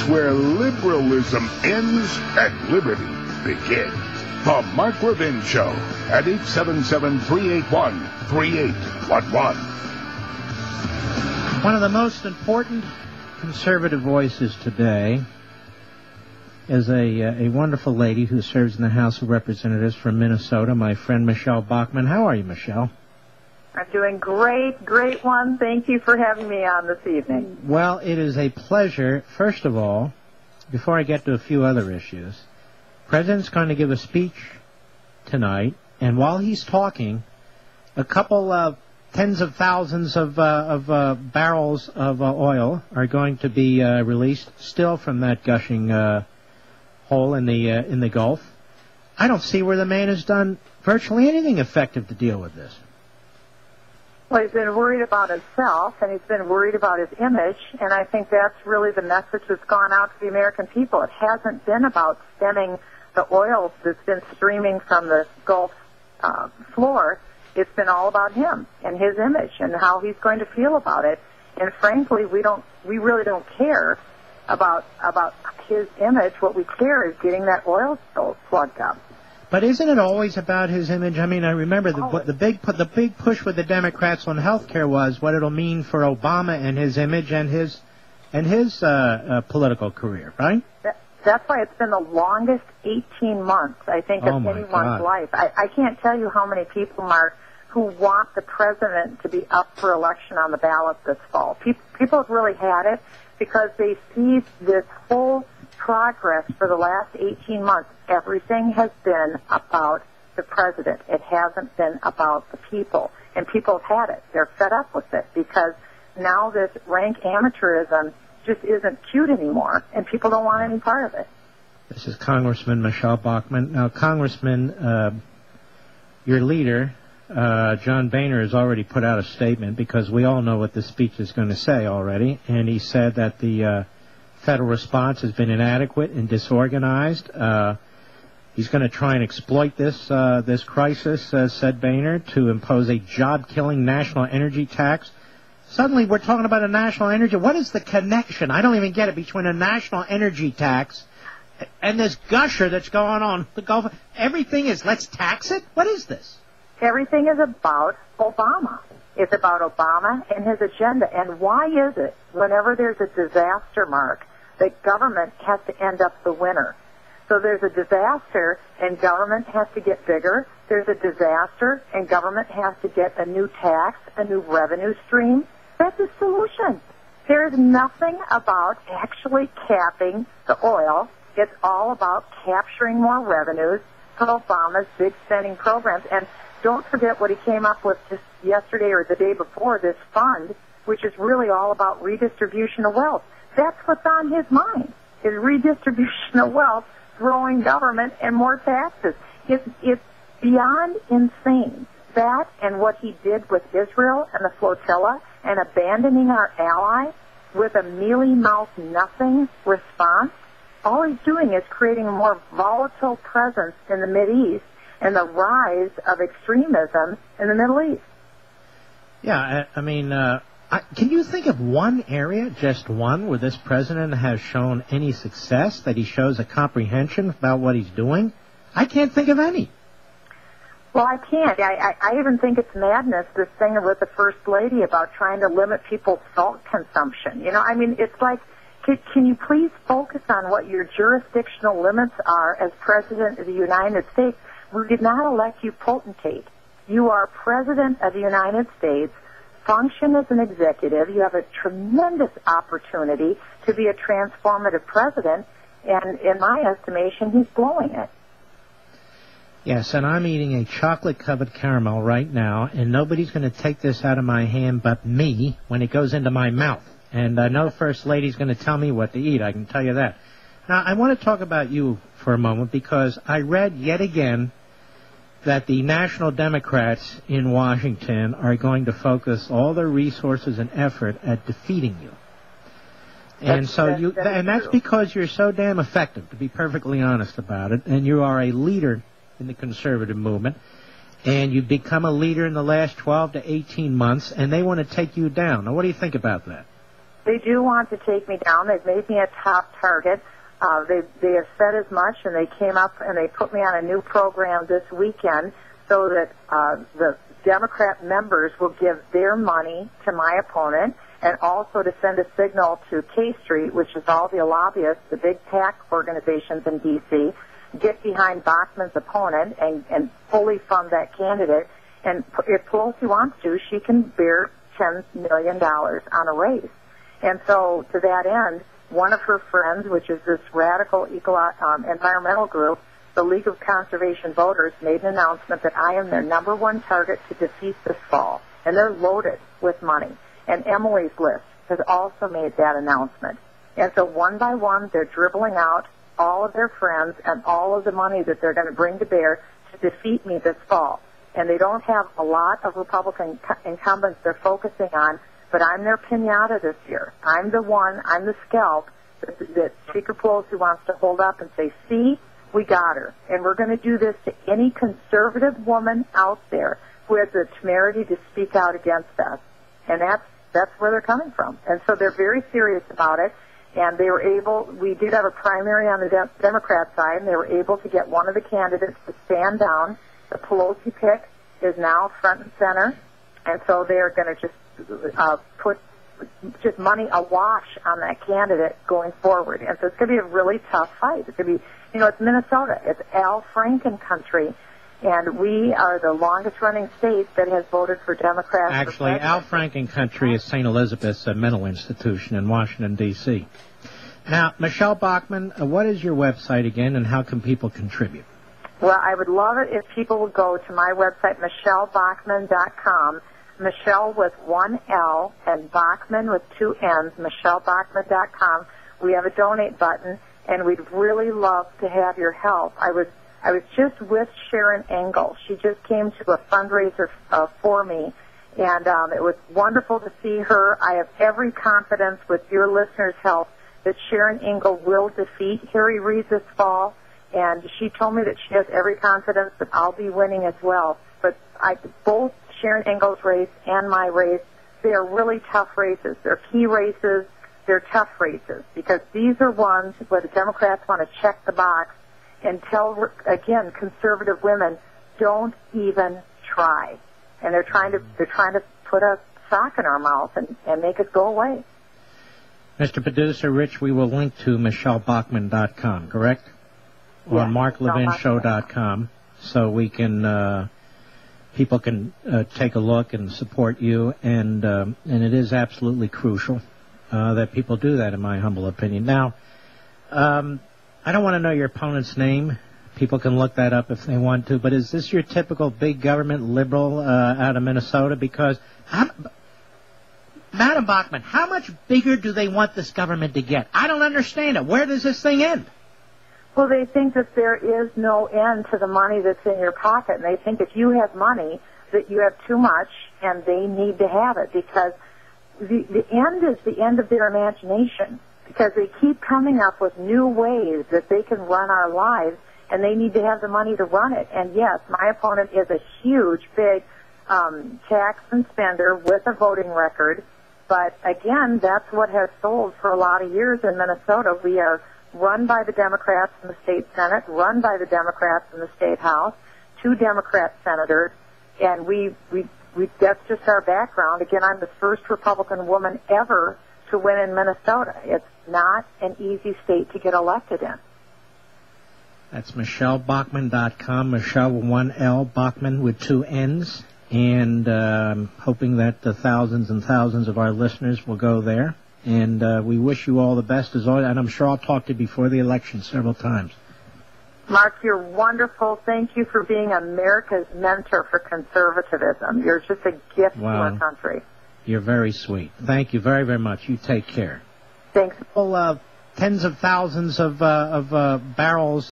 Where liberalism ends and liberty begins. The Mark Levin Show at 877-381-3811. One of the most important conservative voices today is a wonderful lady who serves in the House of Representatives from Minnesota, my friend Michelle Bachmann. How are you, Michelle? I'm doing great one. Thank you for having me on this evening. Well, it is a pleasure. First of all, before I get to a few other issues, the President's going to give a speech tonight, and while he's talking, a couple of tens of thousands of barrels of oil are going to be released still from that gushing hole in the Gulf. I don't see where the man has done virtually anything effective to deal with this. Well, he's been worried about himself, and he's been worried about his image, and I think that's really the message that's gone out to the American people. It hasn't been about stemming the oil that's been streaming from the Gulf floor. It's been all about him and his image and how he's going to feel about it. And frankly, we really don't care about his image. What we care is getting that oil spill plugged up. But isn't it always about his image? I mean, I remember the big push with the Democrats on health care was what it'll mean for Obama and his image and his political career, right? That's why it's been the longest 18 months, I think, of anyone's life. I can't tell you how many people, Mark, who want the president to be up for election on the ballot this fall. People have really had it because they see this whole progress for the last 18 months. Everything has been about the president. It hasn't been about the people. And people have had it. They're fed up with it because now this rank amateurism just isn't cute anymore, and people don't want any part of it. This is Congressman Michelle Bachmann. Now, Congressman, your leader, John Boehner, has already put out a statement because we all know what the speech is going to say already, and he said that the federal response has been inadequate and disorganized. He's going to try and exploit this crisis, said Boehner, to impose a job-killing national energy tax. Suddenly we're talking about a national energy. What is the connection? I don't even get it between a national energy tax and this gusher that's going on the Gulf. Everything is let's tax it? What is this? Everything is about Obama. It's about Obama and his agenda. And why is it whenever there's a disaster, Mark, that government has to end up the winner? So there's a disaster and government has to get bigger. There's a disaster and government has to get a new tax, a new revenue stream. That's a solution. There's nothing about actually capping the oil. It's all about capturing more revenues from Obama's big spending programs. And don't forget what he came up with just yesterday or the day before, this fund, which is really all about redistribution of wealth. That's what's on his mind, is redistribution of wealth, throwing government and more taxes. It's beyond insane. That and what he did with Israel and the flotilla and abandoning our ally with a mealy-mouthed nothing response, all he's doing is creating a more volatile presence in the Mideast and the rise of extremism in the Middle East. Yeah, I mean, can you think of one area, just one, where this president has shown any success, that he shows a comprehension about what he's doing? I can't think of any. Well, I can't. I even think it's madness, this thing with the First Lady about trying to limit people's salt consumption. You know, I mean, it's like, can you please focus on what your jurisdictional limits are as President of the United States? We did not elect you potentate. You are President of the United States. Function as an executive. You have a tremendous opportunity to be a transformative president, and in my estimation, he's blowing it. Yes, and I'm eating a chocolate-covered caramel right now, and nobody's going to take this out of my hand but me when it goes into my mouth. And no First Lady's going to tell me what to eat, I can tell you that. Now, I want to talk about you for a moment because I read yet again that the National Democrats in Washington are going to focus all their resources and effort at defeating you. And that's because you're so damn effective, to be perfectly honest about it, and you are a leader in the conservative movement, and you've become a leader in the last 12 to 18 months, and they want to take you down. Now, what do you think about that? They do want to take me down. They've made me a top target. They have said as much, and they came up and they put me on a new program this weekend so that the Democrat members will give their money to my opponent, and also to send a signal to K Street, which is all the lobbyists, the big PAC organizations in D.C., get behind Bachmann's opponent and fully fund that candidate. And if Pelosi wants to, she can bear $10 million on a race. And so to that end, one of her friends, which is this radical environmental group, the League of Conservation Voters, made an announcement that I am their number one target to defeat this fall. And they're loaded with money. And Emily's List has also made that announcement. And so one by one, they're dribbling out all of their friends and all of the money that they're going to bring to bear to defeat me this fall. And they don't have a lot of Republican incumbents they're focusing on, but I'm their piñata this year. I'm the scalp that Speaker Pelosi wants to hold up and say, see, we got her. And we're going to do this to any conservative woman out there who has the temerity to speak out against us. And that's where they're coming from. And so they're very serious about it. And they were able, we did have a primary on the Democrat side, and they were able to get one of the candidates to stand down. The Pelosi pick is now front and center. And so they are going to just put just money awash on that candidate going forward. And so it's going to be a really tough fight. It's going to be, it's Minnesota. It's Al Franken country. And we are the longest-running state that has voted for Democrats. Actually, Al Franken country is St. Elizabeth's mental institution in Washington, D.C. Now, Michele Bachmann, what is your website again, and how can people contribute? Well, I would love it if people would go to my website, MicheleBachmann.com. Michele with one L and Bachmann with two N's, MicheleBachmann.com. We have a donate button, and we'd really love to have your help. I was just with Sharon Engel. She just came to a fundraiser for me, and it was wonderful to see her. I have every confidence with your listeners' help that Sharon Engel will defeat Harry Reid this fall, and she told me that she has every confidence that I'll be winning as well. But both Sharon Engel's race and my race, they are really tough races. They're key races. They're tough races because these are ones where the Democrats want to check the box and tell, again, conservative women, don't even try. And they're trying to put a sock in our mouth and make it go away. Mr. Producer Rich, we will link to MicheleBachmann.com, correct? Or yes, MarkLevinShow.com, so we can people can take a look and support you, and it is absolutely crucial that people do that, in my humble opinion. Now, I don't want to know your opponent's name. People can look that up if they want to. But is this your typical big government liberal out of Minnesota? Because, Madam Bachmann, how much bigger do they want this government to get? I don't understand it. Where does this thing end? Well, they think that there is no end to the money that's in your pocket. And they think if you have money, that you have too much, and they need to have it. Because the end is the end of their imagination. Because they keep coming up with new ways that they can run our lives, and they need to have the money to run it. And yes, my opponent is a huge, big tax and spender with a voting record. But again, that's what has sold for a lot of years in Minnesota. We are run by the Democrats in the state Senate, run by the Democrats in the state House, 2 Democrat senators, and we that's just our background. Again, I'm the first Republican woman ever to win in Minnesota. It's not an easy state to get elected in. That's MicheleBachmann.com, Michele with one L, Bachmann with 2 N's, and hoping that the thousands and thousands of our listeners will go there. And we wish you all the best, as always, and I'm sure I'll talk to you before the election several times. Mark, you're wonderful. Thank you for being America's mentor for conservatism. You're just a gift to our country. You're very sweet. Thank you very, very much. You take care. Thanks. Well, tens of thousands of barrels